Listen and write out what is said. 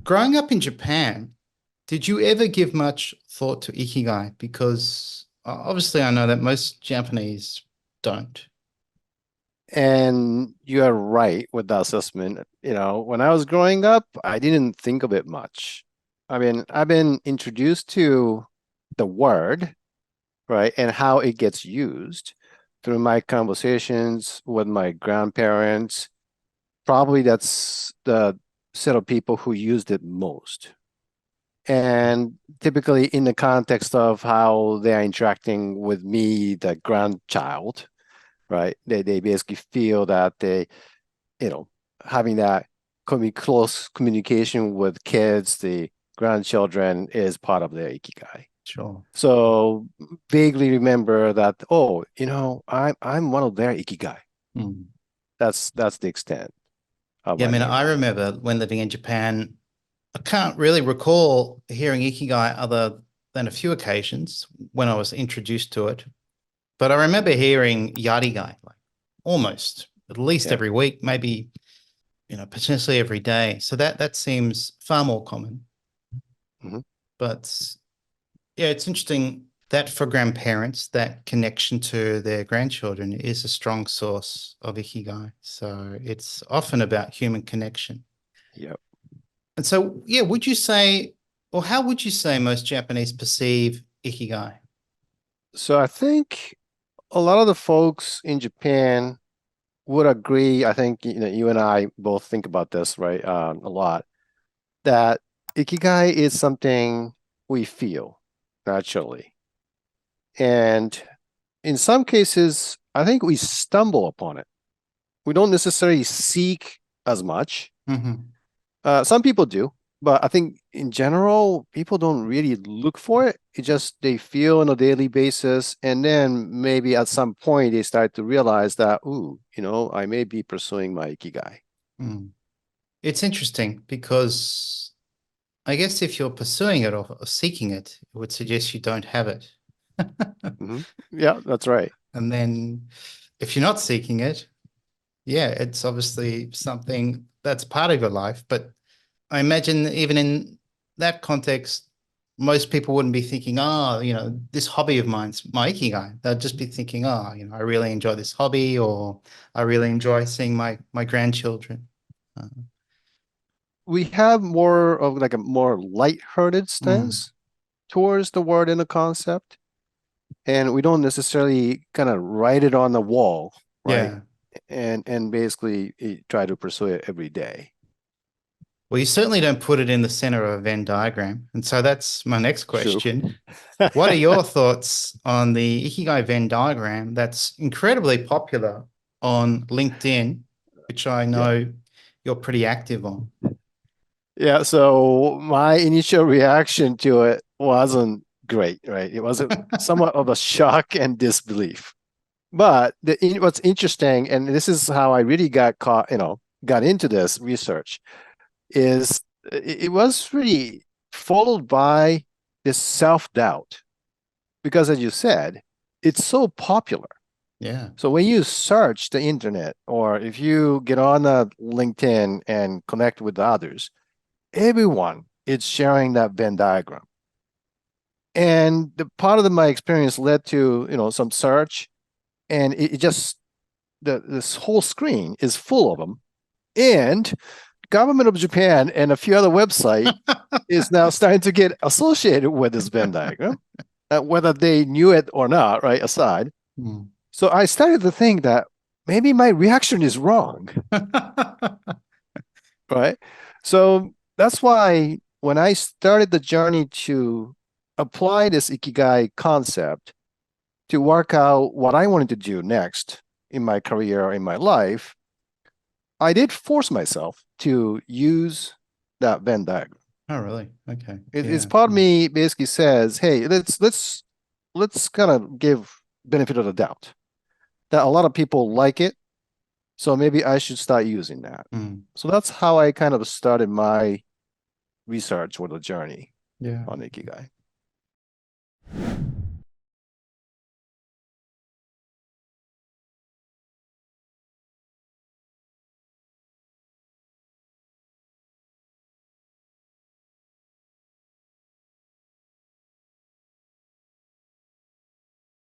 growing up in Japan, did you ever give much thought to Ikigai? Because obviously I know that most Japanese don't. And you are right with the assessment. When I was growing up, I didn't think of it much. I mean, I've been introduced to the word, right, and how it gets used through my conversations with my grandparents. Probably that's the set of people who used it most. And typically in the context of how they're interacting with me, the grandchild, right? They basically feel that you know, having that close communication with kids, the grandchildren is part of their ikigai. Sure. So vaguely remember that, oh, I'm one of their ikigai. Mm. That's the extent of Yeah, I my mean, I memory. remember when living in Japan, I can't really recall hearing Ikigai other than a few occasions when I was introduced to it. But I remember hearing Yarigai like almost at least Yeah. every week, maybe, potentially every day. So that seems far more common. Mhm. But yeah, it's interesting that for grandparents, that connection to their grandchildren is a strong source of Ikigai. So it's often about human connection. Yep. And so, yeah, would you say, or how would you say most Japanese perceive Ikigai? So I think a lot of the folks in Japan would agree. I think you and I both think about this, right? A lot that ikigai is something we feel naturally, and in some cases, I think we stumble upon it. We don't necessarily seek as much. Hmm. Some people do, but I think in general, people don't really look for it. It just they feel on a daily basis, and then maybe at some point they start to realize that, ooh, I may be pursuing my ikigai. Mm. It's interesting because I guess if you're pursuing it or seeking it, it would suggest you don't have it. Hmm. Yeah, that's right. And then if you're not seeking it, yeah, it's obviously something that's part of your life. But I imagine even in that context, most people wouldn't be thinking, oh, this hobby of mine's my ikigai. They'd just be thinking, oh, I really enjoy this hobby, or I really enjoy seeing my grandchildren. Uh, We have more of like a more light-hearted mm, stance towards the word and the concept, and we don't necessarily kind of write it on the wall, right? yeah. And basically try to pursue it every day. Well, you certainly don't put it in the center of a Venn diagram. And so that's my next True. question. What are your thoughts on the Ikigai Venn diagram that's incredibly popular on LinkedIn, which I Yeah. know you're pretty active on? Yeah. So my initial reaction to it wasn't great, right? It was somewhat of a shock and disbelief. But what's interesting, and this is how I really got caught, got into this research, is it was really followed by this self-doubt. Because as you said, it's so popular. Yeah. So when you search the internet or if you get on LinkedIn and connect with others, everyone is sharing that Venn diagram. And the part of my experience led to, some search, and it just this whole screen is full of them. And government of Japan and a few other websites is now starting to get associated with this Venn diagram, whether they knew it or not, right? Aside. Hmm. So I started to think that maybe my reaction is wrong, right? So that's why when I started the journey to apply this Ikigai concept to work out what I wanted to do next in my career or in my life, I did force myself to use that Venn diagram. Oh, really? Okay. It's Yeah. part of Mm. me basically says, hey, let's kind of give benefit of the doubt that a lot of people like it. So maybe I should start using that. Mm. So that's how I kind of started my research or the journey Yeah. on Ikigai.